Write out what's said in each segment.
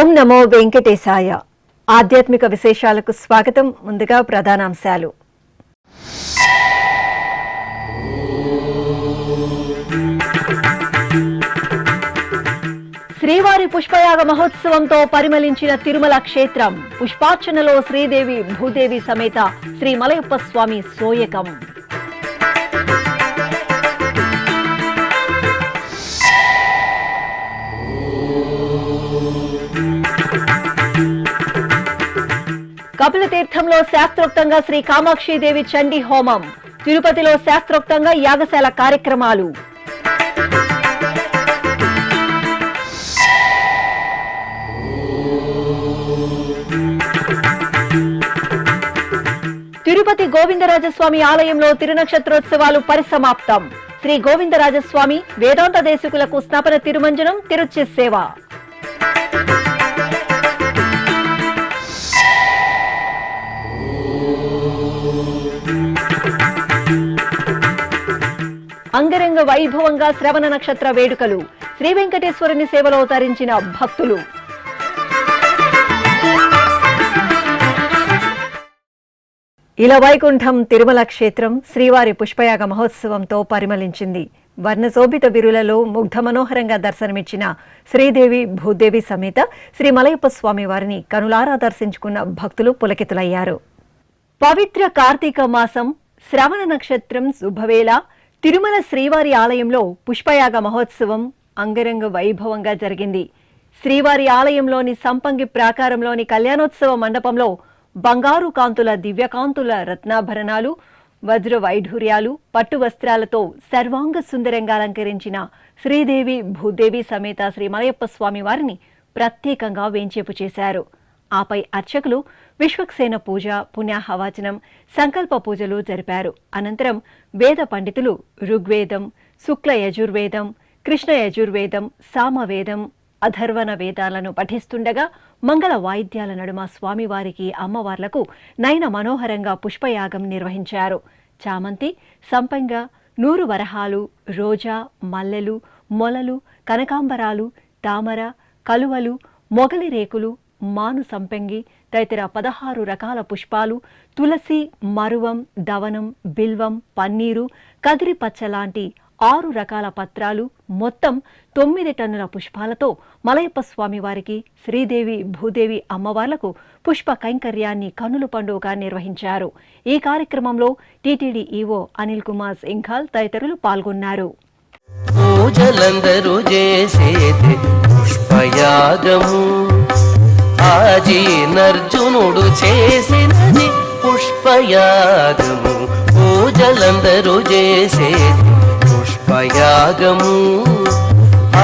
ఓం నమో వెంకటేశాయ. ఆధ్యాత్మిక విశేషాలకు స్వాగతం. ముందుగా ప్రధానాంశాలు. శ్రీవారి పుష్పయాగ మహోత్సవంతో పరిమళించిన తిరుమల క్షేత్రం. పుష్పార్చనలో శ్రీదేవి భూదేవి సమేత శ్రీ మలయప్ప స్వామి సోయకం. కపిలతీర్థంలో శాస్త్రోక్తంగా శ్రీ కామాక్షిదేవి చండీ హోమం. తిరుపతిలో శాస్త్రోక్తంగా యాగశాల కార్యక్రమాలు. తిరుపతి గోవిందరాజస్వామి ఆలయంలో తిరునక్షత్రోత్సవాలు పరిసమాప్తం. శ్రీ గోవిందరాజస్వామి వేదాంత దేశికులకు స్నాపన తిరుమంజనం, తిరుచి సేవ. అంగరంగ వైభవంగా శ్రవణ నక్షత్ర వేడుకలు. శ్రీ వెంకటేశ్వరుని సేవలో తరించిన భక్తులు. ఇలా వైకుంఠం తిరుమల క్షేత్రం శ్రీవారి పుష్పయాగ మహోత్సవంతో పరిమళించింది. వర్ణశోభిత బిరులలో ముగ్ధ మనోహరంగా దర్శనమిచ్చిన శ్రీదేవి భూదేవి సమేత శ్రీ మలయప్ప స్వామి వారిని కనులారా దర్శించుకున్న భక్తులు పులకితులయ్యారు. పవిత్ర కార్తీక మాసం, శ్రవణ నక్షత్రం శుభవేళ తిరుమల శ్రీవారి ఆలయంలో పుష్పయాగ మహోత్సవం అంగరంగ వైభవంగా జరిగింది. శ్రీవారి ఆలయంలోని సంపంగి ప్రాకారంలోని కళ్యాణోత్సవ మండపంలో బంగారు కాంతుల దివ్యకాంతుల రత్నాభరణాలు, వజ్ర వైఢూర్యాలు, పట్టు వస్త్రాలతో సర్వాంగ సుందరంగా అలంకరించిన శ్రీదేవి భూదేవి సమేత శ్రీ మలయప్ప స్వామి వారిని ప్రత్యేకంగా వేంచేపు చేశారు. ఆపై అర్చకులు విశ్వక్సేన పూజ, పుణ్యాహవాచనం, సంకల్ప పూజలు జరిపారు. అనంతరం వేద పండితులు ఋగ్వేదం, శుక్ల యజుర్వేదం, కృష్ణ యజుర్వేదం, సామవేదం, అధర్వణ వేదాలను పఠిస్తుండగా మంగళ వాయిద్యాల నడుమ స్వామివారికి, అమ్మవార్లకు నయన మనోహరంగా పుష్పయాగం నిర్వహించారు. చామంతి, సంపంగ, నూరు వరహాలు, రోజా, మల్లెలు, మొలలు, కనకాంబరాలు, తామర, కలువలు, మొగలి రేకులు, మాను సంపంగి తదితర 16 రకాల పుష్పాలు, తులసి, మరువం, దవనం, బిల్వం, పన్నీరు, కదిరి పచ్చ లాంటి 6 రకాల పత్రాలు, మొత్తం 9 టన్నుల పుష్పాలతో మలయప్ప స్వామి వారికి, శ్రీదేవి భూదేవి అమ్మవార్లకు పుష్ప కైంకర్యాన్ని కన్నుల పండుగగా నిర్వహించారు. ఈ కార్యక్రమంలో టీటీడీ ఈవో అనిల్ కుమార్ సింఘాల్ తదితరులు పాల్గొన్నారు. ఆజీనర్జునుడు చేసినది పుష్పయాగము. పూజలందరూ చేసేది పుష్పయాగము.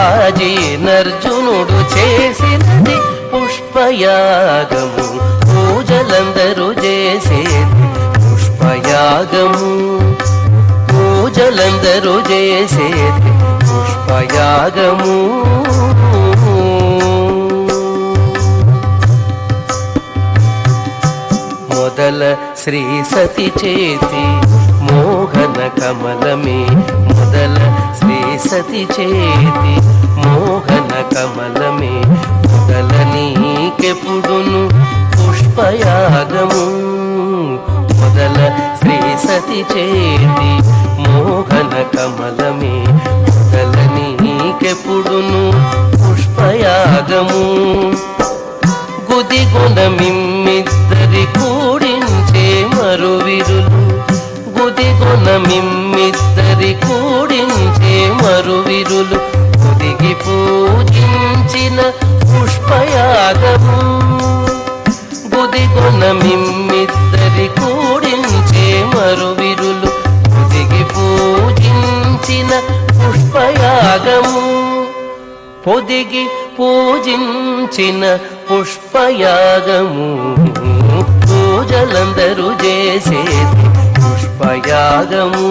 ఆజీనర్జునుడు చేసినది పుష్పయాగము. పూజలందరూ చేసేది పుష్పయాగము. పూజలందరూ చేసేది పుష్పయాగము. మొదల శ్రీ సతి చేతి మోహన కమలమే. మొదల శ్రీ సతి చేతి మోహన కమలమే. మొదల నీకెప్పుడును పుష్పయాగము. మొదల శ్రీ సతి చేతి మోహన కమలమే. మొదల నీకెప్పుడును పుష్పయాగము. గుదిగుణ మిమ్మిద్దరి కూడించే మరువిరులు. గుదిగుణ మిమ్మిద్దరి కూడించే మరువిరులు. గుదిగి పూజించిన పుష్పయాగము. గుదిగుణ మిమ్మిద్దరి కూడించే మరువిరులు. గుదిగి పూజించిన పుష్పయాగము. పొదిగి పూజించిన పుష్పయాగము. పూజలందరూ చేసేది పుష్పయాగము.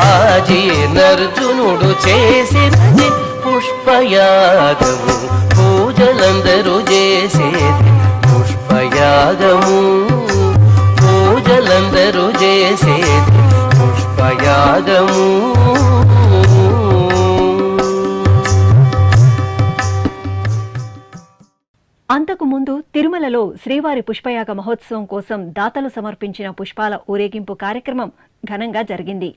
ఆజీనర్జునుడు చేసినది పుష్పయాగము. పూజలందరూ చేసేది పుష్పయాగము. పూజలందరూ చేసేది పుష్పయాగము. అంతకుముందు తిరుమలలో శ్రీవారి పుష్పయాగ మహోత్సవం కోసం దాతలు సమర్పించిన పుష్పాల ఊరేగింపు కార్యక్రమం ఘనంగా జరిగింది.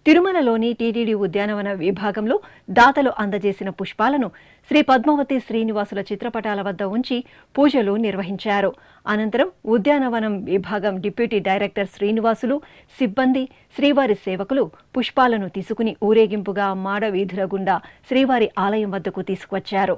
తిరుమలలోని టీటీడీ ఉద్యానవన విభాగంలో దాతలు అందజేసిన పుష్పాలను శ్రీ పద్మావతి శ్రీనివాసుల చిత్రపటాల వద్ద ఉంచి పూజలు నిర్వహించారు. అనంతరం ఉద్యానవనం విభాగం డిప్యూటీ డైరెక్టర్ శ్రీనివాసులు, సిబ్బంది, శ్రీవారి సేవకులు పుష్పాలను తీసుకుని ఊరేగింపుగా మాడ వీధుల గుండా శ్రీవారి ఆలయం వద్దకు తీసుకువచ్చారు.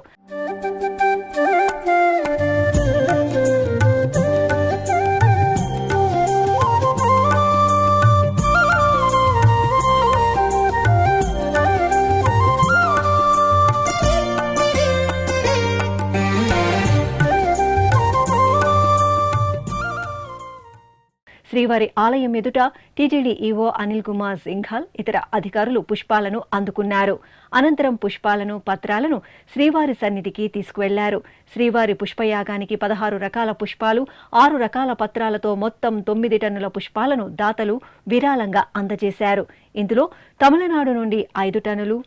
శ్రీవారి ఆలయం ఎదుట టీటీడీ ఈవో అనిల్ కుమార్ సింఘాల్ ఇతర అధికారులు పుష్పాలను అందుకున్నారు. అనంతరం పుష్పాలను, పత్రాలను శ్రీవారి సన్నిధికి తీసుకువెళ్లారు. శ్రీవారి పుష్పయాగానికి 16 రకాల పుష్పాలు, 6 రకాల పత్రాలతో మొత్తం 9 టన్నుల పుష్పాలను దాతలు విరాళంగా అందజేశారు. ఇందులో తమిళనాడు నుండి 5 టన్నులు,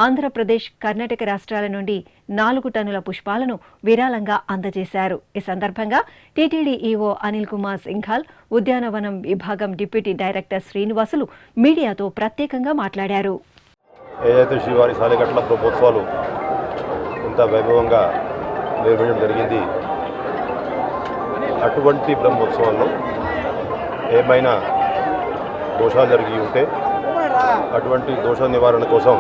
ఆంధ్రప్రదేశ్, కర్ణాటక రాష్ట్రాల నుండి 4 టన్నుల పుష్పాలను విరాళంగా అందజేశారు. ఈ సందర్భంగా టీటీడీ ఈవో అనిల్ కుమార్ సింఘాల్, ఉద్యానవనం విభాగం డిప్యూటీ డైరెక్టర్ శ్రీనివాసులు మీడియాతో ప్రత్యేకంగా మాట్లాడారు. ఏదైతే శ్రీవారి సాలెగట్ల బ్రహ్మోత్సవాలు ఇంత వైభవంగా నిర్వహించడం జరిగింది, అటువంటి బ్రహ్మోత్సవాల్లో ఏమైనా దోషాలు జరిగి ఉంటే అటువంటి దోష నివారణ కోసం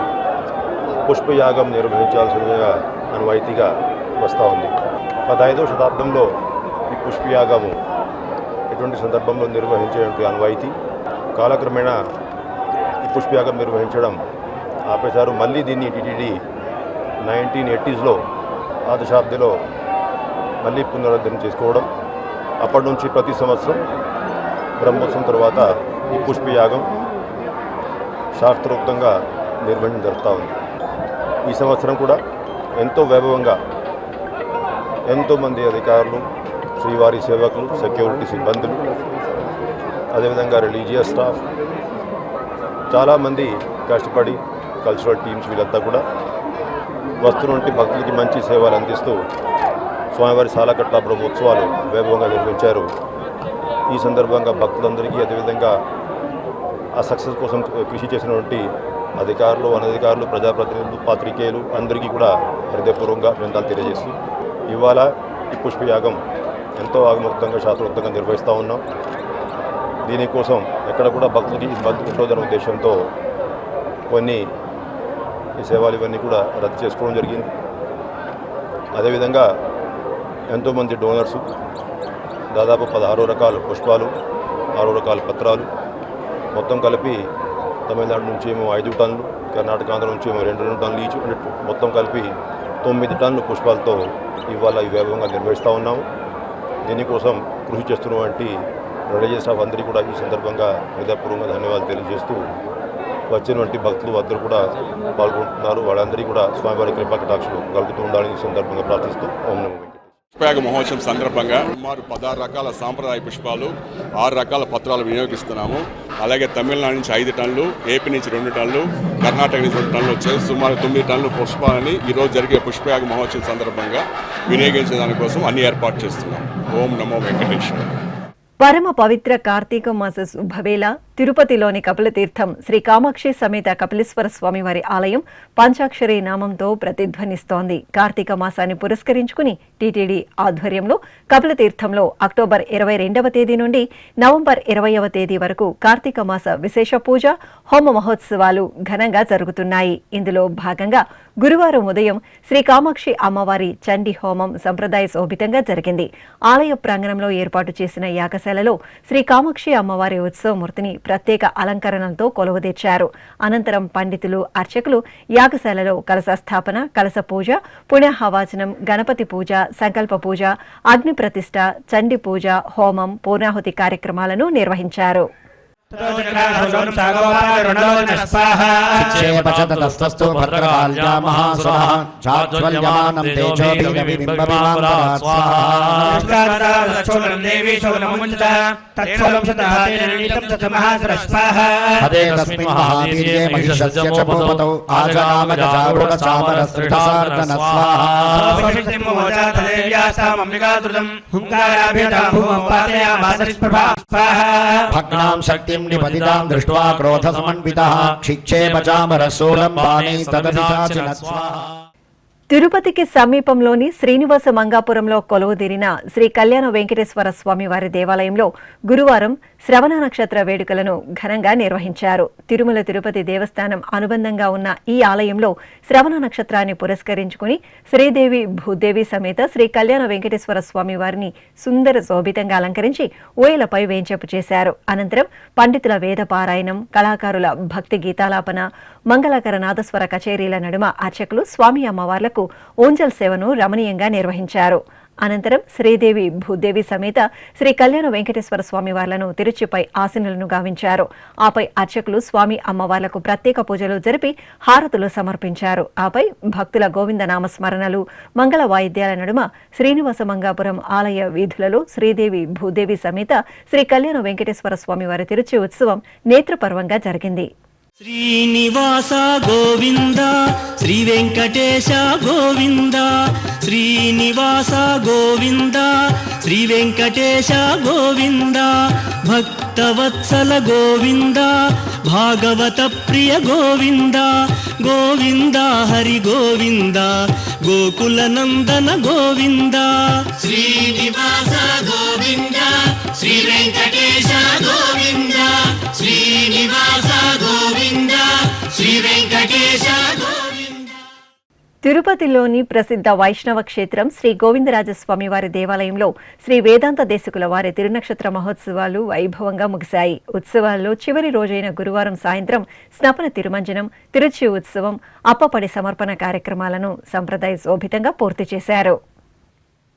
పుష్పయాగం నిర్వహించాల్సిందిగా అనువైతిగా వస్తూ ఉంది. 15వ శతాబ్దంలో ఈ పుష్పయాగము ఎటువంటి సందర్భంలో నిర్వహించేటువంటి అనువైతి కాలక్రమేణా ఈ పుష్పయాగం నిర్వహించడం ఆపేశారు. మళ్ళీ దీన్ని టీటీడీ 1980sలో ఆ దశాబ్దిలో మళ్ళీ పునరుద్ధరణ చేసుకోవడం, అప్పటి నుంచి ప్రతి సంవత్సరం బ్రహ్మోత్సవం తర్వాత ఈ పుష్పయాగం శాస్త్రోక్తంగా నిర్వహించడం జరుగుతూ ఉంది. ఈ సంవత్సరం కూడా ఎంతో వైభవంగా ఎంతోమంది అధికారులు, శ్రీవారి సేవకులు, సెక్యూరిటీ సిబ్బందులు, అదేవిధంగా రిలీజియస్ స్టాఫ్, చాలామంది కష్టపడి కల్చరల్ టీమ్స్ వీళ్ళంతా కూడా వస్తున్నటువంటి భక్తులకి మంచి సేవలు అందిస్తూ స్వామివారి సాలకట్ల బ్రహ్మోత్సవాలు వైభవంగా నిర్వహించారు. ఈ సందర్భంగా భక్తులందరికీ, అదేవిధంగా ఆ సక్సెస్ కోసం కృషి చేసినటువంటి అధికారులు, అనధికారులు, ప్రజాప్రతినిధులు, పాత్రికేయులు అందరికీ కూడా హృదయపూర్వకంగా అభినందనలు తెలియజేస్తూ ఇవాళ ఈ పుష్పయాగం ఎంతో ఆగమోక్తంగా, శాస్త్రోక్తంగా నిర్వహిస్తూ ఉన్నాం. దీనికోసం ఎక్కడ కూడా భక్తులకి ఇబ్బంది ఉంటుందనే ఉద్దేశంతో కొన్ని ఈ సేవలు ఇవన్నీ కూడా రద్దు చేసుకోవడం జరిగింది. అదేవిధంగా ఎంతోమంది డోనర్సు దాదాపు 16 రకాల పుష్పాలు, 6 రకాల పత్రాలు, మొత్తం కలిపి తమిళనాడు నుంచి ఏమో 5 టన్నులు, కర్ణాటక, ఆంధ్ర నుంచి ఏమో 2 టన్నులు ఈచ్, మొత్తం కలిపి 9 టన్నుల పుష్పాలతో ఇవాళ ఈ వైభవంగా నిర్వహిస్తూ ఉన్నాము. దీనికోసం కృషి చేస్తున్నటువంటి రిలీజియస్ స్టాఫ్ అందరికీ కూడా ఈ సందర్భంగా హృదయపూర్వకంగా ధన్యవాదాలు తెలియజేస్తూ వచ్చినటువంటి భక్తులు అందరూ కూడా పాల్గొంటున్నారు. వాళ్ళందరికీ కూడా స్వామివారి కృపా కటాక్షలు కలుగుతూ ఉండాలని ఈ సందర్భంగా ప్రార్థిస్తూ ఓం నమో వెంకటేశ్వరాయ. పుష్పయాగ మహోత్సవం సందర్భంగా సుమారు 16 రకాల సాంప్రదాయ పుష్పాలు, 6 రకాల పత్రాలు వినియోగిస్తున్నాము. అలాగే తమిళనాడు నుంచి 5 టన్నులు, ఏపీ నుంచి 2 టన్నులు, కర్ణాటక నుంచి 2 టన్నులు వచ్చేసి సుమారు 9 టన్నుల పుష్పాలని ఈరోజు జరిగే పుష్పయాగ మహోత్సవం సందర్భంగా వినియోగించే దానికోసం అన్ని ఏర్పాటు చేస్తున్నాం. ఓం నమో వెంకటేశ్వర. పరమ పవిత్ర కార్తీక మాస శుభవేళ తిరుపతిలోని కపిలతీర్థం శ్రీ కామాక్షి సమేత కపిలేశ్వర స్వామివారి ఆలయం పంచాక్షరి నామంతో ప్రతిధ్వనిస్తోంది. కార్తీక మాసాన్ని పురస్కరించుకుని టీటీడీ ఆధ్వర్యంలో కపిలతీర్థంలో అక్టోబర్ 22వ తేదీ నుండి నవంబర్ 20వ తేదీ వరకు కార్తీక మాస విశేష పూజ, హోమ మహోత్సవాలు ఘనంగా జరుగుతున్నాయి. ఇందులో భాగంగా గురువారం ఉదయం శ్రీ కామాక్షి అమ్మవారి చండీ హోమం సంప్రదాయ శోభితంగా జరిగింది. ఆలయ ప్రాంగణంలో ఏర్పాటు చేసిన యాగశాలలో శ్రీ కామాక్షి అమ్మవారి ఉత్సవమూర్తిని ప్రత్యేక అలంకరణలతో కొలువుదీర్చారు. అనంతరం పండితులు, అర్చకులు యాగశాలలో కలశ స్థాపన, కలశ పూజ, పుణ్యాహవాచనం, గణపతి పూజ, సంకల్ప పూజ, అగ్ని ప్రతిష్ఠ, చండీ పూజ, హోమం, పూర్ణాహుతి కార్యక్రమాలను నిర్వహించారు. क्षेपचतस्तस्तु भद्रकाल्या महासुरः चाज्वल्यमानं तेजोभिर्बिम्बविमानं स्वाहा हदे तस्मिन् महावीर्ये महिषस्य च भूपतौ आजनामजारूढचामरसृढसार्दन स्वाहा भग्नां शक्तिं निपतितां दृष्ट्वा क्रोधसमन्वितः क्षिक्षेपचामरशूलं बाणैः तदधिकाचिन स्वाहा। తిరుపతికి సమీపంలోని శ్రీనివాస మంగాపురంలో కొలువుదీరిన శ్రీ కళ్యాణ వెంకటేశ్వర స్వామి వారి దేవాలయంలో గురువారం శ్రవణ నక్షత్ర వేడుకలను ఘనంగా నిర్వహించారు. తిరుమల తిరుపతి దేవస్థానం అనుబంధంగా ఉన్న ఈ ఆలయంలో శ్రవణ నక్షత్రాన్ని పురస్కరించుకుని శ్రీదేవి భూదేవి సమేత శ్రీ కళ్యాణ వెంకటేశ్వర స్వామి వారిని సుందర శోభితంగా అలంకరించి ఊయలపై వేంచేపు చేశారు. అనంతరం పండితుల వేద పారాయణం, కళాకారుల భక్తి గీతాలాపన, మంగళకర నాదస్వర కచేరీల నడుమ అర్చకులు స్వామి అమ్మవార్లకు ఓంజల్ సేవను రమణీయంగా నిర్వహించారు. అనంతరం శ్రీదేవి భూదేవి సమేత శ్రీ కళ్యాణ వెంకటేశ్వర స్వామి వార్లను తిరుచిపై ఆసీనులను గావించారు. ఆపై అర్చకులు స్వామి అమ్మవార్లకు ప్రత్యేక పూజలు జరిపి హారతులు సమర్పించారు. ఆపై భక్తుల గోవింద నామస్మరణలు, మంగళ వాయిద్యాల నడుమ శ్రీనివాస మంగాపురం ఆలయ వీధులలో శ్రీదేవి భూదేవి సమేత శ్రీ కళ్యాణ వెంకటేశ్వర స్వామి వారి తిరుచి ఉత్సవం నేత్రపర్వంగా జరిగింది. శ్రీనివాస గోవింద శ్రీ వెంకటేశ గోవింద, శ్రీనివాస గోవింద శ్రీ వెంకటేశ గోవింద, భక్తవత్సల గోవింద భాగవత ప్రియ గోవింద, గోవింద హరి గోవింద గోకుల నందన గోవింద. శ్రీనివాస గోవింద శ్రీ వెంకటేశ గోవింద, శ్రీనివాస గోవింద శ్రీ వెంకటేశ గోవింద. తిరుపతిలోని ప్రసిద్ధ వైష్ణవ క్షేత్రం శ్రీ గోవిందరాజస్వామి వారి దేవాలయంలో శ్రీ వేదాంత దేశికుల వారి తిరునక్షత్ర మహోత్సవాలు వైభవంగా ముగిశాయి. ఉత్సవాల్లో చివరి రోజైన గురువారం సాయంత్రం స్నపన తిరుమంజనం, తిరుచి ఉత్సవం, అప్పపడి సమర్పణ కార్యక్రమాలను సంప్రదాయ శోభితంగా పూర్తి చేశారు.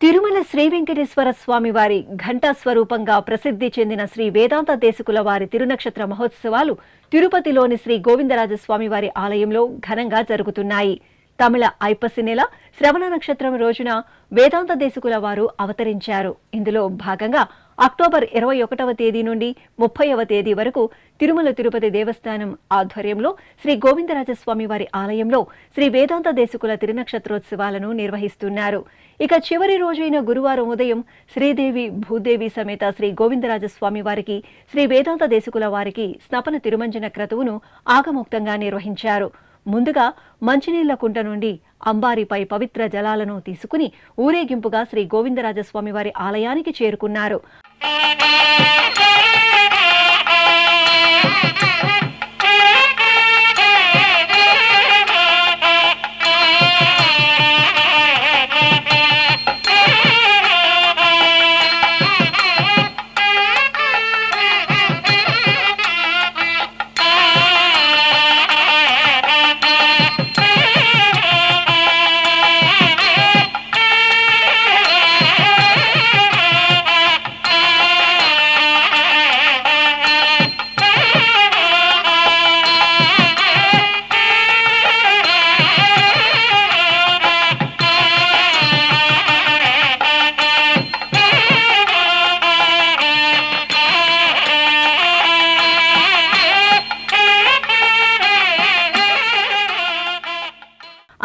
తిరుమల శ్రీ వెంకటేశ్వర స్వామి వారి ఘంటా స్వరూపంగా ప్రసిద్ధి చెందిన శ్రీ వేదాంత దేశికుల వారి తిరునక్షత్ర మహోత్సవాలు తిరుపతిలోని శ్రీ గోవిందరాజస్వామి వారి ఆలయంలో ఘనంగా జరుగుతున్నాయి. తమిళ ఐపసి నెల శ్రవణ నక్షత్రం రోజున వేదాంత దేశికుల వారు అవతరించారు. ఇందులో భాగంగా అక్టోబర్ 21వ తేదీ నుండి 30వ తేదీ వరకు తిరుమల తిరుపతి దేవస్థానం ఆధ్వర్యంలో శ్రీ గోవిందరాజస్వామి వారి ఆలయంలో శ్రీ వేదాంత దేశికుల తిరునక్షత్రోత్సవాలను నిర్వహిస్తున్నారు. ఇక చివరి రోజైన గురువారం ఉదయం శ్రీదేవి భూదేవి సమేత శ్రీ గోవిందరాజస్వామి వారికి, శ్రీ వేదాంత దేశికుల వారికి స్నపన తిరుమంజన క్రతువును ఆగమోక్తంగా నిర్వహించారు. ముందుగా మంచినీళ్ల కుంట నుండి అంబారిపై పవిత్ర జలాలను తీసుకుని ఊరేగింపుగా శ్రీ గోవిందరాజస్వామి వారి ఆలయానికి చేరుకున్నారు.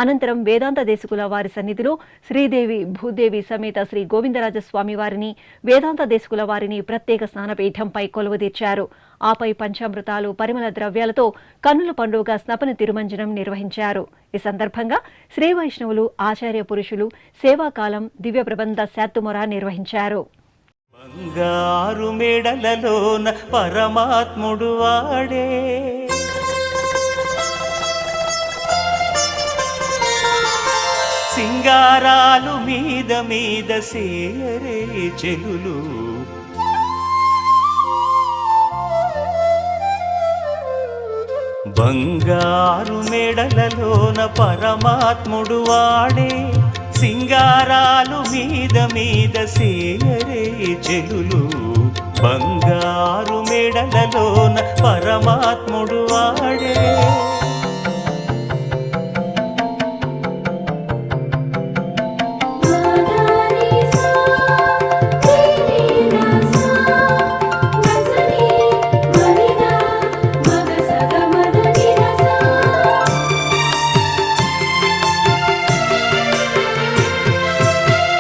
అనంతరం వేదాంత దేశికుల వారి సన్నిధిలో శ్రీదేవి భూదేవి సమేత శ్రీ గోవిందరాజస్వామి వారిని, వేదాంత దేశికుల వారిని ప్రత్యేక స్నానపీఠంపై కొలువుదీర్చారు. ఆపై పంచామృతాలు, పరిమళ ద్రవ్యాలతో కన్నుల పండుగ స్నపన తిరుమంజనం నిర్వహించారు. ఈ సందర్భంగా శ్రీ వైష్ణవులు, ఆచార్య పురుషులు సేవాకాలం, దివ్య ప్రబంధ శాత్తుమొర నిర్వహించారు. బంగారు మెడలలోన పరమాత్ముడు వాడే, సింగారాలు మీద మీద సేయరే చెలులు, బంగారు మెడలలోన పరమాత్ముడు వాడే, సింగారాలు మీద మీద సేయరే చెలులు, బంగారు మెడలలోన పరమాత్ముడు వాడే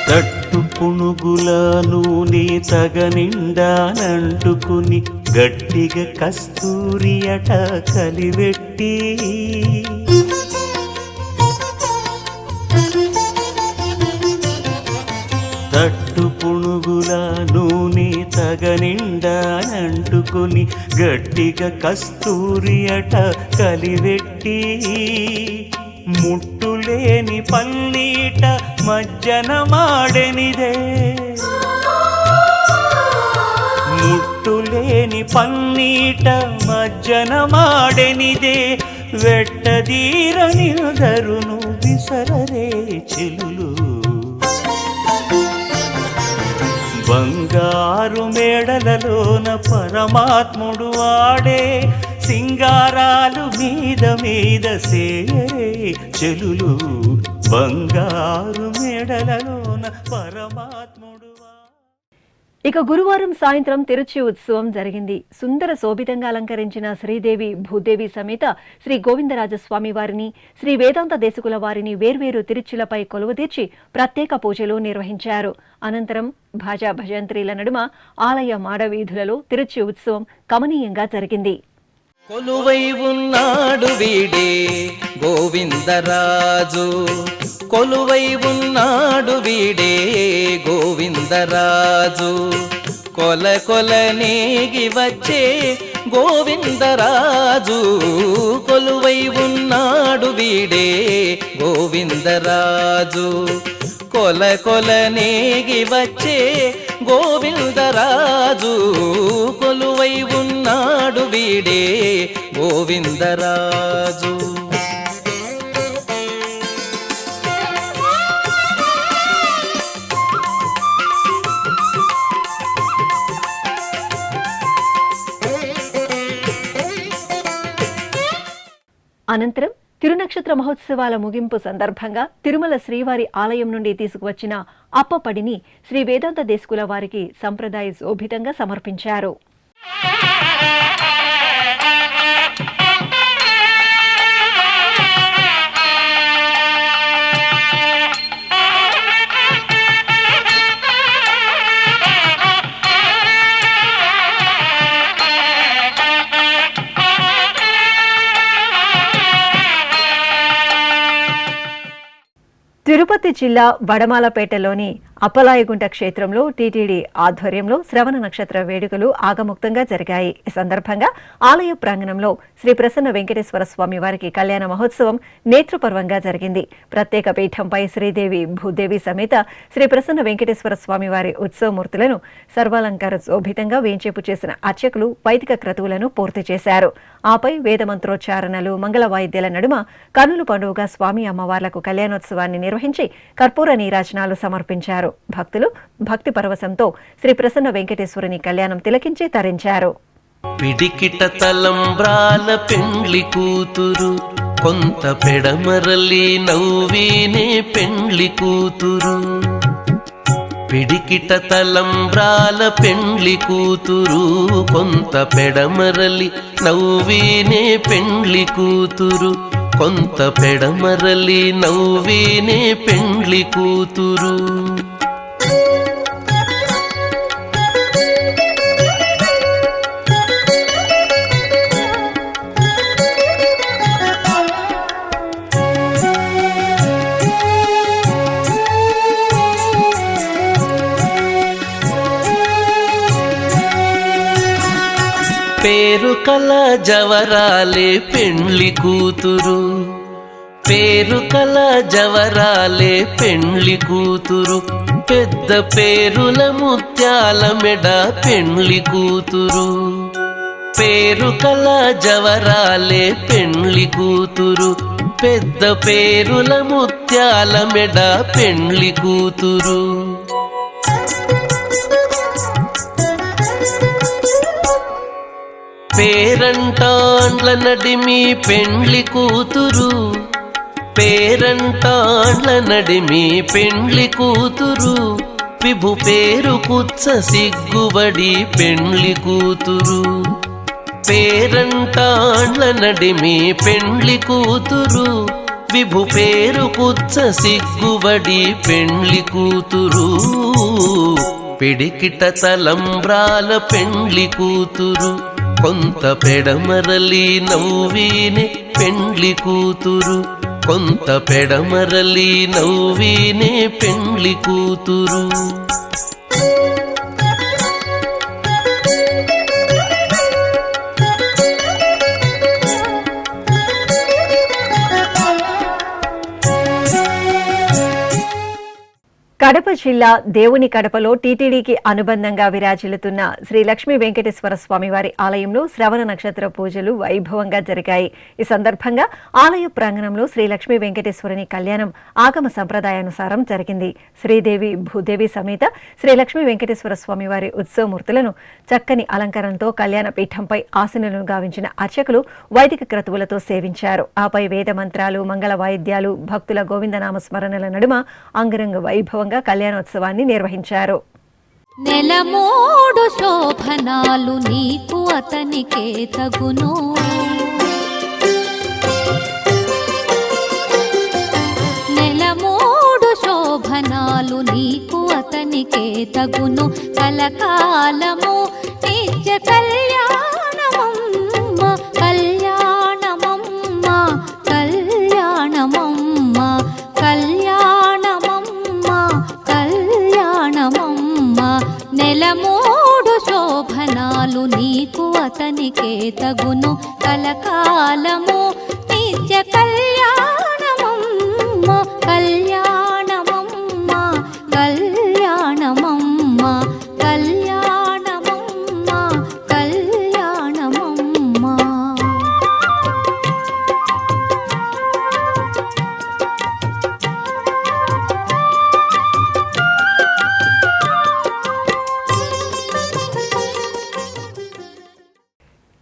తట్టు పునుగుల నూనె తగనిండానంటుకుని గట్టిగా కస్తూరి అట కలివెట్టి తట్టు పునుగుల నూనె తగనిండానంటుకుని గట్టిగా కస్తూరి అట కలివెట్టి ముట్టులేని పల్లీట మజ్జన మాడెనిదే ముట్టులేని పల్లీట మజ్జన మాడెనిదే వెట్టదీరని ధరును విసరరే చెలులు బంగారు మేడలలోన పరమాత్ముడు వాడే సింగారాలు మీద మీద సేరే చెలులు బంగారు మేడలలోన పరమాత్ముడు ఇక గురువారం సాయంత్రం తిరుచి ఉత్సవం జరిగింది. సుందర శోభితంగా అలంకరించిన శ్రీదేవి భూదేవి సమేత శ్రీ గోవిందరాజస్వామి వారిని, శ్రీ వేదాంత దేశకుల వారిని వేర్వేరు తిరుచులపై కొలువుదీర్చి ప్రత్యేక పూజలు నిర్వహించారు. అనంతరం భాజా భజంత్రీల నడుమ ఆలయ మాడవీధులలో తిరుచి ఉత్సవం కమనీయంగా జరిగింది. కొలువై ఉన్నాడు వీడే గోవిందరాజు, కొలువై ఉన్నాడు వీడే గోవిందరాజు, కొల కొల నేగి వచ్చే గోవిందరాజు, కొలువై ఉన్నాడు వీడే గోవిందరాజు, కొల కొల నేగి వచ్చే గోవిందరాజు, కొలువై ఉన్నాడు వీడే గోవిందరాజు. అనంతరం తిరునక్షత్ర మహోత్సవాల ముగింపు సందర్భంగా తిరుమల శ్రీవారి ఆలయం నుండి తీసుకువచ్చిన అప్పపడిని శ్రీ వేదాంత దేశకుల వారికి సంప్రదాయ శోభితంగా సమర్పించారు. తిరుపతి జిల్లా వడమాలపేటలోని అప్పలాయగుంట క్షేత్రంలో టీటీడీ ఆధ్వర్యంలో శ్రవణ నక్షత్ర వేడుకలు ఆగముక్తంగా జరిగాయి. ఈ సందర్భంగా ఆలయ ప్రాంగణంలో శ్రీ ప్రసన్న వెంకటేశ్వర స్వామి వారికి కళ్యాణ మహోత్సవం నేత్రపర్వంగా జరిగింది. ప్రత్యేక పీఠంపై శ్రీదేవి భూదేవి సమేత శ్రీ ప్రసన్న వెంకటేశ్వర స్వామి వారి ఉత్సవమూర్తులను సర్వాలంకార శోభితంగా వేంచేపు చేసిన అర్చకులు వైదిక క్రతువులను పూర్తి చేశారు. ఆపై వేదమంత్రోచ్చారణలు, మంగళ వాయిద్యాల నడుమ కన్నుల పండుగగా స్వామి అమ్మవార్లకు కళ్యాణోత్సవాన్ని నిర్వహించి కర్పూర నీరాజనాలు సమర్పించారు. భక్తులు భక్తి పరవశంతో శ్రీ ప్రసన్న వెంకటేశ్వరుని కళ్యాణం తిలకించి తరించారు. పిడికిట తలంబ్రాల పెండ్లి కూతురు, కొంత పెడమరలి నవ్వీనే పెండ్లి కూతురు, పిడికిట తలంబ్రాల పెండ్లి కూతురు, కొంత పెడమరలి నవ్వీనే పెండ్లి కూతురు, కొంత పెడమరలి నవ్వీనే పెండ్లి కూతురు. పేరు కల జవరాలే పెండ్లి కూతురు, పేరు కల జవరాలే పెండ్లి కూతురు, పెద్ద పేరుల ముత్యాల మెడ పెండ్లి కూతురు, పేరు కల జవరాలే పెండ్లి కూతురు, పెద్ద పేరుల ముత్యాల మెడ పెండ్లి కూతురు. పేరంటాండ్ల నడిమి పెండ్లి కూతురు, పేరంటాండ్ల నడిమి పెండ్లి కూతురు, విభు పేరు కుచ్చ సిగ్గుబడి పెండ్లి కూతురు. పేరంటాండ్ల నడిమి పెండ్లి కూతురు, విభు పేరు కుచ్చ సిగ్గుబడి పెండ్లి కూతురు. పిడికిట తలంబ్రాల పెండ్లి కూతురు, కొంత పెడమరలి నవ్వినే పెండ్లి కూతురు, కొంత పెడమరలి నవ్వినే పెండ్లి కూతురు. కడప జిల్లా దేవుని కడపలో టీటీడీకి అనుబంధంగా విరాజిల్లుతున్న శ్రీ లక్ష్మీ వెంకటేశ్వర స్వామి వారి ఆలయంలో శ్రవణ నక్షత్ర పూజలు వైభవంగా జరిగాయి. ఈ సందర్భంగా ఆలయ ప్రాంగణంలో శ్రీ లక్ష్మీ వెంకటేశ్వరుని కళ్యాణం ఆగమ సంప్రదాయానుసారం జరిగింది. శ్రీదేవి భూదేవి సమేత శ్రీ లక్ష్మీ వెంకటేశ్వర స్వామి వారి ఉత్సవమూర్తులను చక్కని అలంకరణతో కళ్యాణ పీఠంపై ఆసనులను గావించిన అర్చకులు వైదిక క్రతువులతో సేవించారు. ఆపై వేద మంత్రాలు, మంగళ వాయిద్యాలు, భక్తుల గోవిందనామ స్మరణల నడుమ అంగరంగ వైభవంగా కళ్యాణోత్సవాన్ని నిర్వహించారు. నెలమోడు శోభనాలు నీకు అతనికే తగును, నెలమోడు శోభనాలు నీకు అతనికే తగును, కలకాలము నిత్య కళ్యాణమమ్మ కళ్యాణమమ్మ కళ్యాణమమ్మ కళ్యాణమమ్మ కళ్యాణమమ్మ. నెలమోడు శోభనాలు నీకు అతనికే తగును, కలకాలము నిత్య కళ్యాణమమ్మ కళ్యాణమమ్మ కళ్యాణమమ్మ కళ్యాణమమ్మ కళ్యాణమమ్మ.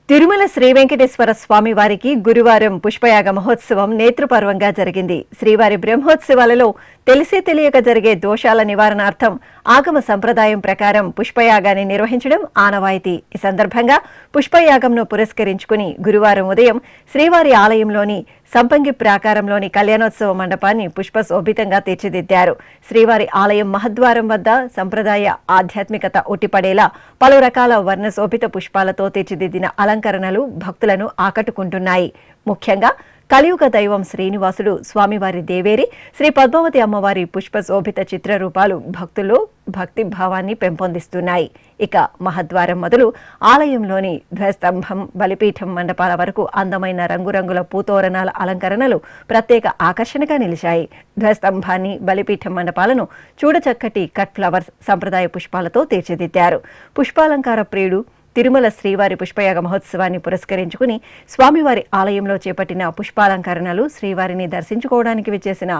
తిరుమల శ్రీ వెంకటేశ్వర స్వామి వారికి గురువారం పుష్పయాగ మహోత్సవం నేత్రపర్వంగా జరిగింది. శ్రీవారి బ్రహ్మోత్సవాలలో తెలిసే తెలియక జరిగే దోషాల నివారణార్థం ఆగమ సంప్రదాయం ప్రకారం పుష్పయాగాన్ని నిర్వహించడం ఆనవాయితీ. ఈ సందర్భంగా పుష్పయాగంను పురస్కరించుకుని గురువారం ఉదయం శ్రీవారి ఆలయంలోని సంపంగి ప్రాకారంలోని కళ్యాణోత్సవ మండపాన్ని పుష్పశోభితంగా తీర్చిదిద్దారు. శ్రీవారి ఆలయం మహద్వారం వద్ద సంప్రదాయ ఆధ్యాత్మికత ఉట్టిపడేలా పలు రకాల వర్ణశోభిత పుష్పాలతో తీర్చిదిద్దిన అలంకరణలు భక్తులను ఆకట్టుకుంటున్నాయి. ముఖ్యంగా కలియుగ దైవం శ్రీనివాసుడు, స్వామివారి దేవేరి, శ్రీ పద్మావతి అమ్మవారి పుష్పశోభిత చిత్రరూపాలు భక్తుల్లో భక్తి భావాన్ని పెంపొందిస్తున్నాయి. ఇక మహద్వారం మొదలు ఆలయంలోని ధ్వజస్తంభం, బలిపీఠం మండపాల వరకు అందమైన రంగురంగుల పూతోరణాల అలంకరణలు ప్రత్యేక ఆకర్షణగా నిలిచాయి. ధ్వజస్తంభాన్ని, బలిపీఠం మండపాలను చూడచక్కటి కట్ ఫ్లవర్స్, సంప్రదాయ పుష్పాలతో తీర్చిదిద్దారు. పుష్పాలంకార ప్రియుడు తిరుమల శ్రీవారి పుష్పయాగ మహోత్సవాన్ని పురస్కరించుకుని స్వామివారి ఆలయంలో చేపట్టిన పుష్పాలంకరణలు శ్రీవారిని దర్శించుకోవడానికి విచ్చేసిన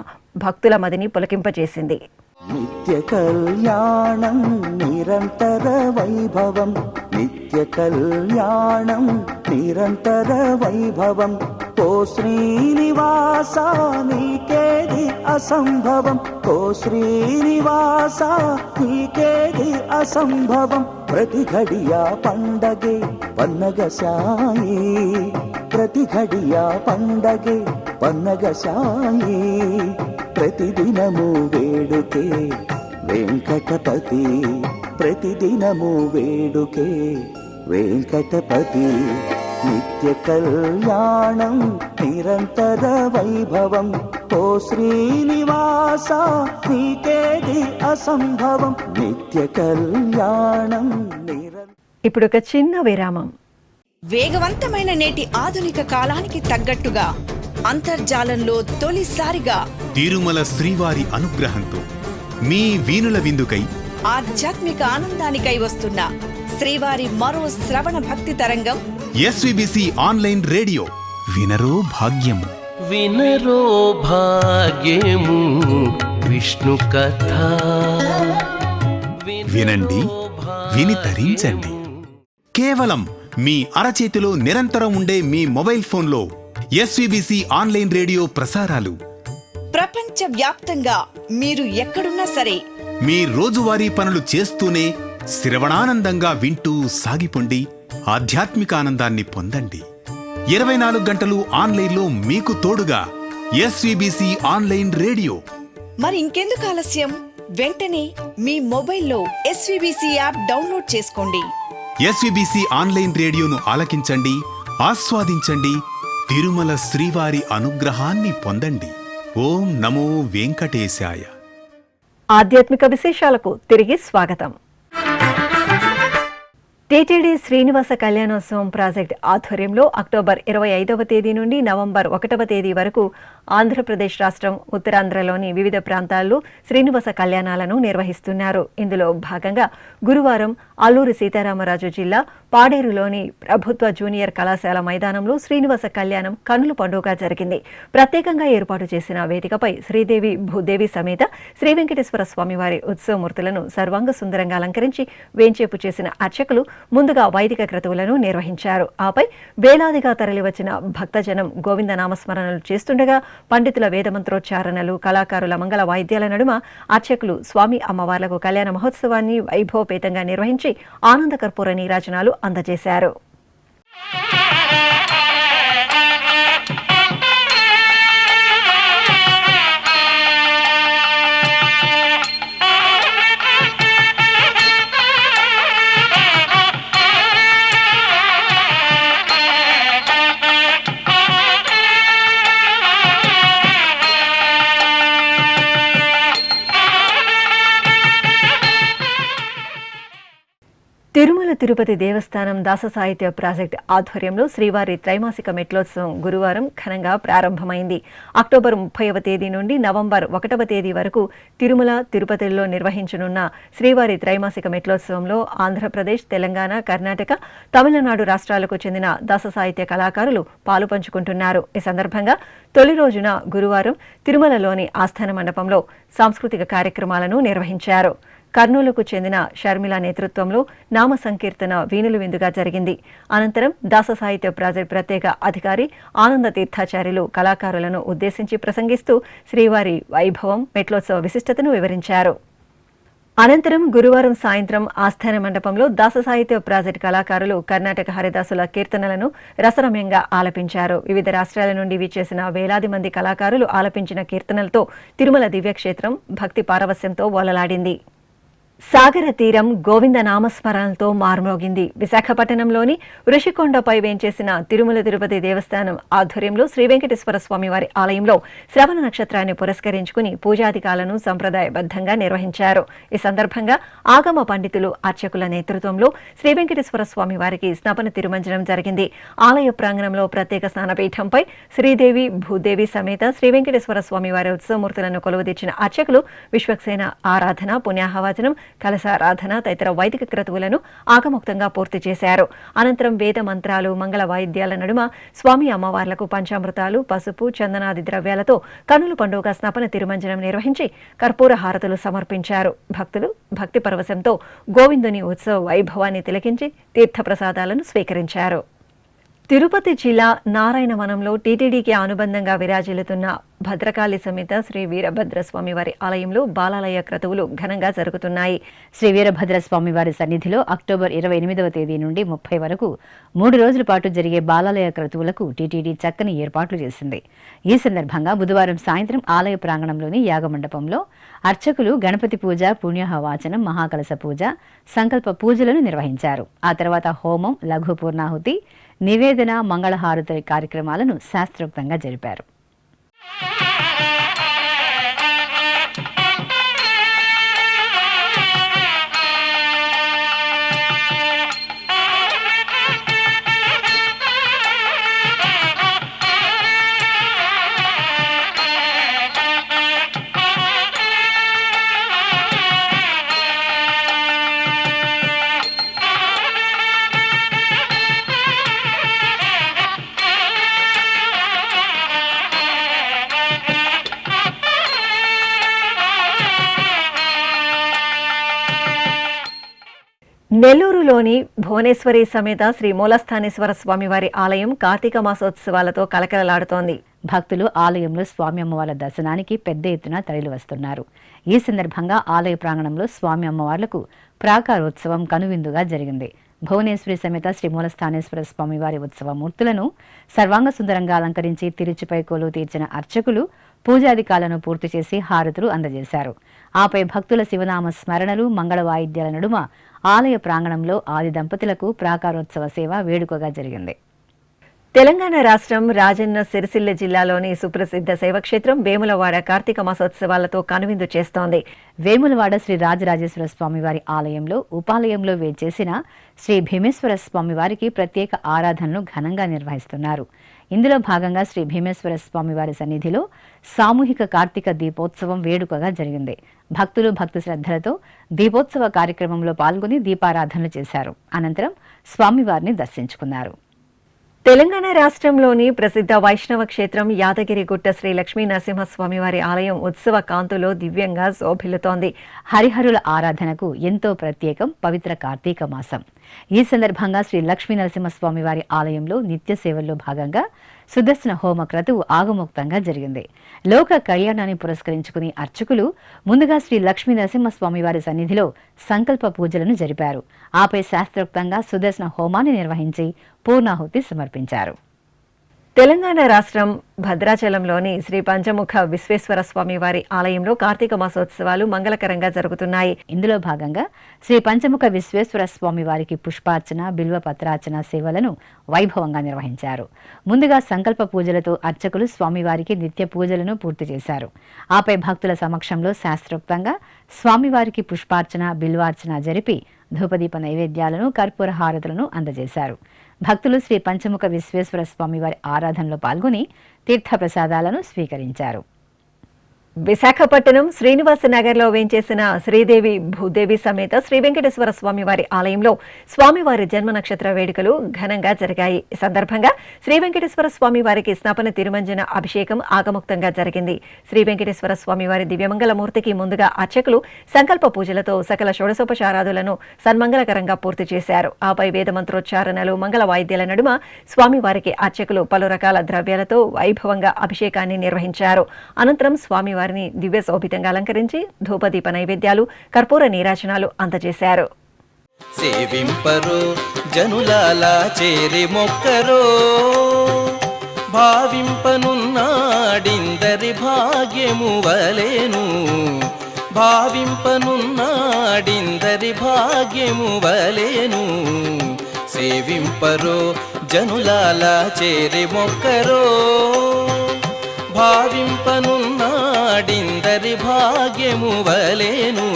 భక్తుల మదిని పులకింపచేసింది. నిత్య కళ్యాణం నిరంతర వైభవం, నిత్య కళ్యాణం నిరంతర వైభవం, ఓ శ్రీనివాస నీకేది అసంభవం, ఓ శ్రీనివాస నీకేది అసంభవం. ప్రతి ఘడియా పండగే పన్నగ సాయి, ప్రతి ఘడియా పండగే పన్నగ సాయి, ప్రతిదినము వేడుకే వెంకటపతి, ప్రతిదినము వేడుకే వెంకటపతి. నిత్య కళ్యాణం నిరంతర వైభవం, ఓ శ్రీనివాస నీకేది అసంభవం, నిత్య కళ్యాణం ఇప్పుడు ఒక చిన్న విరామం. వేగవంతమైన నేటి ఆధునిక కాలానికి తగ్గట్టుగా అంతర్జాలంలో తొలిసారిగా తిరుమల శ్రీవారి అనుగ్రహంతో మీ వీణుల విందుకై ఆధ్యాత్మిక ఆనందానికై వస్తున్న శ్రీవారి మరో శ్రవణ భక్తి తరంగం ఎస్విబిసి ఆన్లైన్ రేడియో. వినరో భాగ్యము, వినరో భాగ్యము విష్ణు కథ. వినండి, విని తరించండి. కేవలం మీ అరచేతిలో నిరంతరం ఉండే మీ మొబైల్ ఫోన్లో ఎస్వీబీసీ ఆన్లైన్ రేడియో ప్రసారాలు. ప్రపంచ వ్యాప్తంగా మీరు ఎక్కడున్నా సరే మీ రోజువారీ పనులు చేస్తూనే శ్రవణానందంగా వింటూ సాగిపోండి, ఆధ్యాత్మిక ఆనందాన్ని పొందండి. 24 గంటలు ఆన్లైన్లో మీకు తోడుగా ఎస్వీబీసీ ఆన్లైన్ రేడియో. మరి ఇంకెందుకు ఆలస్యం? వెంటనే మీ మొబైల్లో ఎస్వీబీసీ యాప్ డౌన్లోడ్ చేసుకోండి. ఎస్వీబీసీ ఆన్లైన్ రేడియోను ఆలకించండి, ఆస్వాదించండి, తిరుమల శ్రీవారి అనుగ్రహాన్ని పొందండి. ఓం నమో వెంకటేశాయ. ఆధ్యాత్మిక విశేషాలకు తిరిగి స్వాగతం. టీటీడీ శ్రీనివాస కళ్యాణోత్సవం ప్రాజెక్ట్ ఆధ్వర్యంలో అక్టోబర్ 25వ తేదీ నుండి నవంబర్ 1వ తేదీ వరకు ఆంధ్రప్రదేశ్ రాష్ట్రం, ఉత్తరాంధ్రలోని వివిధ ప్రాంతాల్లో శ్రీనివాస కళ్యాణాలను నిర్వహిస్తున్నారు. ఇందులో భాగంగా గురువారం అల్లూరి సీతారామరాజు జిల్లా పాడేరులోని ప్రభుత్వ జూనియర్ కళాశాల మైదానంలో శ్రీనివాస కళ్యాణం కన్నుల పండుగ జరిగింది. ప్రత్యేకంగా ఏర్పాటు చేసిన వేదికపై శ్రీదేవి భూదేవి సమేత శ్రీ వెంకటేశ్వర స్వామివారి ఉత్సవమూర్తులను సర్వాంగ సుందరంగా అలంకరించి వేంచేపు చేసిన అర్చకులు ముందుగా వైదిక క్రతువులను నిర్వహించారు. ఆపై వేలాదిగా తరలివచ్చిన భక్తజనం గోవింద నామస్మరణలు చేస్తుండగా పండితుల వేదమంత్రోచ్చారణలు, కళాకారుల మంగళ వాయిద్యాల నడుమ అర్చకులు స్వామి అమ్మవార్లకు కళ్యాణ మహోత్సవాన్ని వైభవపేతంగా నిర్వహించి ఆనంద కర్పూర నీరాజనాలు అందజేశారు. తిరుమల తిరుపతి దేవస్థానం దాస సాహిత్య ప్రాజెక్ట్ ఆధ్వర్యంలో శ్రీవారి త్రైమాసిక మెట్లోత్సవం గురువారం ఘనంగా ప్రారంభమైంది. అక్టోబర్ 30వ తేదీ నుండి నవంబర్ 1వ తేదీ వరకు తిరుమల, తిరుపతిలో నిర్వహించనున్న శ్రీవారి త్రైమాసిక మెట్లోత్సవంలో ఆంధ్రప్రదేశ్, తెలంగాణ, కర్ణాటక, తమిళనాడు రాష్ట్రాలకు చెందిన దాస సాహిత్య కళాకారులు పాలు పంచుకుంటున్నారు. ఈ సందర్భంగా తొలి రోజున గురువారం తిరుమలలోని ఆస్థాన మండపంలో సాంస్కృతిక కార్యక్రమాలను నిర్వహించారు. కర్నూలుకు చెందిన షర్మిల నేతృత్వంలో నామ సంకీర్తన వీణులు విందుగా జరిగింది. అనంతరం దాస సాహిత్య ప్రాజెక్ట్ ప్రత్యేక అధికారి ఆనంద తీర్థాచార్యులు కళాకారులను ఉద్దేశించి ప్రసంగిస్తూ శ్రీవారి వైభవం, మెట్లోత్సవ విశిష్టతను వివరించారు. అనంతరం గురువారం సాయంత్రం ఆస్థాన మండపంలో దాస సాహిత్య ప్రాజెక్ట్ కళాకారులు కర్ణాటక హరిదాసుల కీర్తనలను రసరమ్యంగా ఆలపించారు. వివిధ రాష్ట్రాల నుండి విచ్చేసిన వేలాది మంది కళాకారులు ఆలపించిన కీర్తనలతో తిరుమల దివ్యక్షేత్రం భక్తి పారవస్యంతో ఓలలాడింది. సాగర తీరం గోవింద నామస్మరణలతో మార్మోగింది. విశాఖపట్నంలోని ఋషికొండపై వేంచేసిన తిరుమల తిరుపతి దేవస్థానం ఆధ్వర్యంలో శ్రీ వెంకటేశ్వర స్వామివారి ఆలయంలో శ్రవణ నక్షత్రాన్ని పురస్కరించుకుని పూజాధికాలను సంప్రదాయబద్ధంగా నిర్వహించారు. ఈ సందర్భంగా ఆగమ పండితులు, అర్చకుల నేతృత్వంలో శ్రీ వెంకటేశ్వర స్వామివారికి స్నపన తిరుమంజనం జరిగింది. ఆలయ ప్రాంగణంలో ప్రత్యేక స్నానపీఠంపై శ్రీదేవి భూదేవి సమేత శ్రీ వెంకటేశ్వర స్వామివారి ఉత్సవమూర్తులను కొలువుదీర్చిన అర్చకులు విశ్వక్సేన ఆరాధన, పుణ్యాహవాచనం, కలశారాధన తదితర వైదిక క్రతువులను ఆగమోక్తంగా పూర్తి చేశారు. అనంతరం వేద మంత్రాలు, మంగళ వాయిద్యాల నడుమ స్వామి అమ్మవార్లకు పంచామృతాలు, పసుపు, చందనాది ద్రవ్యాలతో కన్నుల పండుగ స్నపన తిరుమంజనం నిర్వహించి కర్పూర హారతులు సమర్పించారు. భక్తులు భక్తి పరవశంతో గోవిందుని ఉత్సవ వైభవాన్ని తిలకించి తీర్థప్రసాదాలను స్వీకరించారు. తిరుపతి జిల్లా నారాయణవనంలో టీటీడీకి అనుబంధంగా విరాజిల్లుతున్న భద్రకాళి సమేత శ్రీ వీరభద్రస్వామి వారి ఆలయంలో బాలాలయ క్రతువులు ఘనంగా జరుగుతున్నాయి. శ్రీ వీరభద్రస్వామి వారి సన్నిధిలో అక్టోబర్ 28వ తేదీ నుండి 30 వరకు 3 రోజుల పాటు జరిగే బాలాలయ క్రతువులకు టీటీడీ చక్కని ఏర్పాట్లు చేసింది. ఈ సందర్భంగా బుధవారం సాయంత్రం ఆలయ ప్రాంగణంలోని యాగమండపంలో అర్చకులు గణపతి పూజ, పుణ్యహవాచనం, మహాకలశ పూజ, సంకల్ప పూజలను నిర్వహించారు. ఆ తర్వాత హోమం, లఘు పూర్ణాహుతి, నివేదన, మంగళహారతి కార్యక్రమాలను శాస్త్రోక్తంగా జరిపారు. నెల్లూరులోని భువనేశ్వరి సమేత శ్రీ మూలస్థానేశ్వర స్వామివారి ఆలయం కార్తీక మాసోత్సవాలతో కలకలలాడుతోంది. భక్తులు ఆలయంలో స్వామి అమ్మవార్ల దర్శనానికి పెద్ద ఎత్తున తరలి వస్తున్నారు. ఈ సందర్భంగా ఆలయ ప్రాంగణంలో స్వామి అమ్మవార్లకు ప్రాకారోత్సవం కనువిందుగా జరిగింది. భువనేశ్వరి సమేత శ్రీ మూలస్థానేశ్వర స్వామివారి ఉత్సవ మూర్తులను సర్వాంగ సుందరంగా అలంకరించి తిరుచిపై కొలువు తీర్చిన అర్చకులు పూజాధికాలను పూర్తి చేసి హారతులు అందజేశారు. ఆపై భక్తుల శివనామ స్మరణలు, మంగళ వాయిద్యాల నడుమ ఆలయ ప్రాంగణంలో ఆది దంపతులకు ప్రాకారోత్సవ సేవ వేడుకగా జరిగింది. తెలంగాణ రాష్ట్రం రాజన్న సిరిసిల్ల జిల్లాలోని సుప్రసిద్ధ శైవక్షేత్రం వేములవాడ కార్తీక మాసోత్సవాలతో కనువిందు చేస్తోంది. వేములవాడ శ్రీ రాజరాజేశ్వర స్వామివారి ఆలయంలో ఉపాలయంలో వేచేసిన శ్రీ భీమేశ్వర స్వామివారికి ప్రత్యేక ఆరాధనలు ఘనంగా నిర్వహిస్తున్నారు. ఇందులో భాగంగా శ్రీ భీమేశ్వర స్వామివారి సన్నిధిలో సామూహిక కార్తీక దీపోత్సవం వేడుకగా జరిగింది. భక్తులు భక్తి శ్రద్ధలతో దీపోత్సవ కార్యక్రమంలో పాల్గొని దీపారాధనలు చేశారు. అనంతరం స్వామివారిని దర్శించుకున్నారు. తెలంగాణ రాష్ట్రంలోని ప్రసిద్ధ వైష్ణవ క్షేత్రం యాదగిరిగుట్ట శ్రీ లక్ష్మీ నరసింహస్వామివారి ఆలయం ఉత్సవ కాంతులో దివ్యంగా శోభిల్లుతోంది. హరిహరుల ఆరాధనకు ఎంతో ప్రత్యేకం పవిత్ర కార్తీక మాసం. ఈ సందర్భంగా శ్రీ లక్ష్మీ నరసింహస్వామివారి ఆలయంలో నిత్య సేవల్లో భాగంగా సుదర్శన హోమ క్రతువు ఆగమోక్తంగా జరిగింది. లోక కళ్యాణాన్ని పురస్కరించుకుని అర్చకులు ముందుగా శ్రీ లక్ష్మీ నరసింహస్వామివారి సన్నిధిలో సంకల్ప పూజలను జరిపారు. ఆపై శాస్త్రోక్తంగా సుదర్శన హోమాన్ని నిర్వహించి పూర్ణాహుతి సమర్పించారు. తెలంగాణ రాష్ట్రం భద్రాచలంలోని శ్రీ పంచముఖ విశ్వేశ్వర స్వామి వారి ఆలయంలో కార్తీక మాసోత్సవాలు మంగళకరంగా జరుగుతున్నాయి. ఇందులో భాగంగా శ్రీ పంచముఖ విశ్వేశ్వర స్వామి వారికి పుష్పార్చన, బిల్వ పత్రార్చన సేవలను వైభవంగా నిర్వహించారు. ముందుగా సంకల్ప పూజలతో అర్చకులు స్వామివారికి నిత్య పూజలను పూర్తి చేశారు. ఆపై భక్తుల సమక్షంలో శాస్త్రోక్తంగా స్వామివారికి పుష్పార్చన, బిల్వార్చన జరిపి ధూపదీప నైవేద్యాలను, కర్పూర హారతులను అందజేశారు. భక్తులు శ్రీ పంచముఖ విశ్వేశ్వర స్వామివారి ఆరాధనలో పాల్గొని తీర్థప్రసాదాలను స్వీకరించారు. విశాఖపట్నం శ్రీనివాసనగర్లో వేంచేసిన శ్రీదేవి భూదేవి సమేత శ్రీ వెంకటేశ్వర స్వామివారి ఆలయంలో స్వామివారి జన్మ నక్షత్ర వేడుకలు ఘనంగా జరిగాయి. ఈ సందర్భంగా శ్రీ వెంకటేశ్వర స్వామివారికి స్నాపన తిరుమంజన అభిషేకం ఆగమోక్తంగా జరిగింది. శ్రీ వెంకటేశ్వర స్వామివారి దివ్యమంగళమూర్తికి ముందుగా అర్చకులు సంకల్ప పూజలతో సకల షోడశోపచారాదులను సన్మంగళకరంగా పూర్తి చేశారు. ఆపై వేదమంత్రోచ్చారణలు, మంగళ వాయిద్యాల నడుమ స్వామివారికి అర్చకులు పలు రకాల ద్రవ్యాలతో వైభవంగా అభిషేకాన్ని నిర్వహించారు. అనంతరం స్వామివారి దివ్య శోభితంగా అలంకరించి ధూపదీప నైవేద్యాలు, కర్పూర నీరాజనాలు అందజేశారు. సేవింపరో జనులాలా చేరి మొక్కరో, భావింపనున్నాడిందరి భాగ్యము వలెను, భావింపనున్నాడిందరి భాగ్యము వలెను. సేవింపరో జనులాలా చేరి మొక్కరో, భావింపనున్నాడిందరి భాగ్యము వలెను.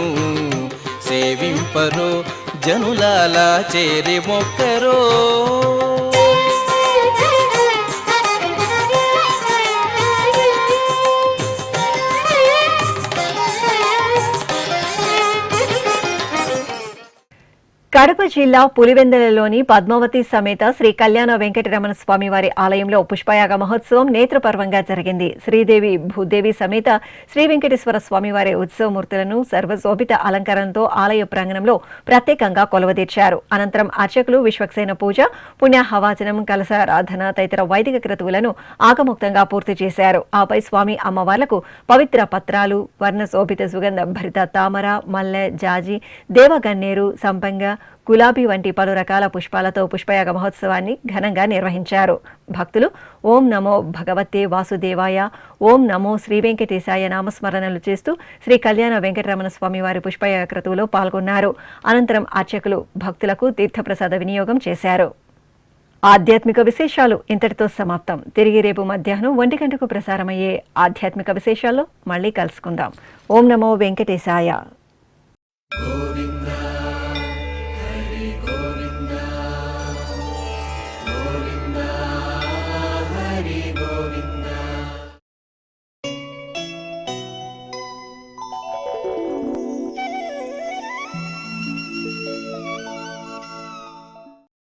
సేవింపరో జనులాలా చేరి మొక్కరో. కడప జిల్లా పులివెందులలోని పద్మావతి సమేత శ్రీ కళ్యాణ వెంకటరమణ స్వామివారి ఆలయంలో పుష్పయాగ మహోత్సవం నేత్రపర్వంగా జరిగింది. శ్రీదేవి భూదేవి సమేత శ్రీ వెంకటేశ్వర స్వామివారి ఉత్సవమూర్తులను సర్వశోభిత అలంకరణతో ఆలయ ప్రాంగణంలో ప్రత్యేకంగా కొలువదీర్చారు. అనంతరం అర్చకులు విశ్వక్సేన పూజ, పుణ్యాహవాచనం, కలశారాధన తదితర వైదిక క్రతువులను ఆగమోక్తంగా పూర్తి చేశారు. ఆపై స్వామి అమ్మవార్లకు పవిత్ర పత్రాలు, వర్ణశోభిత సుగంధ భరిత తామర, మల్లె, జాజి, దేవగన్నేరు, సంపంగ, గులాబీ వంటి పలు రకాల పుష్పాలతో పుష్పయాగ మహోత్సవాన్ని ఘనంగా నిర్వహించారు. భక్తులు ఓం నమో భగవతే వాసుదేవాయ, ఓం నమో శ్రీ వెంకటేశాయ నామస్మరణలు చేస్తూ శ్రీ కళ్యాణ వెంకటరమణ స్వామి వారి పుష్పయాగ క్రతువులో పాల్గొన్నారు. అనంతరం అర్చకులు భక్తులకు తీర్థప్రసాద వినియోగం చేశారు. ఆధ్యాత్మిక విశేషాలు ఇంతటితో సమాప్తం. తిరిగి రేపు మధ్యాహ్నం 1 గంటకు ప్రసారమయ్యే ఆధ్యాత్మిక విశేషాల్లో మళ్ళీ కలుసుకుందాం. ఓం నమో వెంకటేశాయ.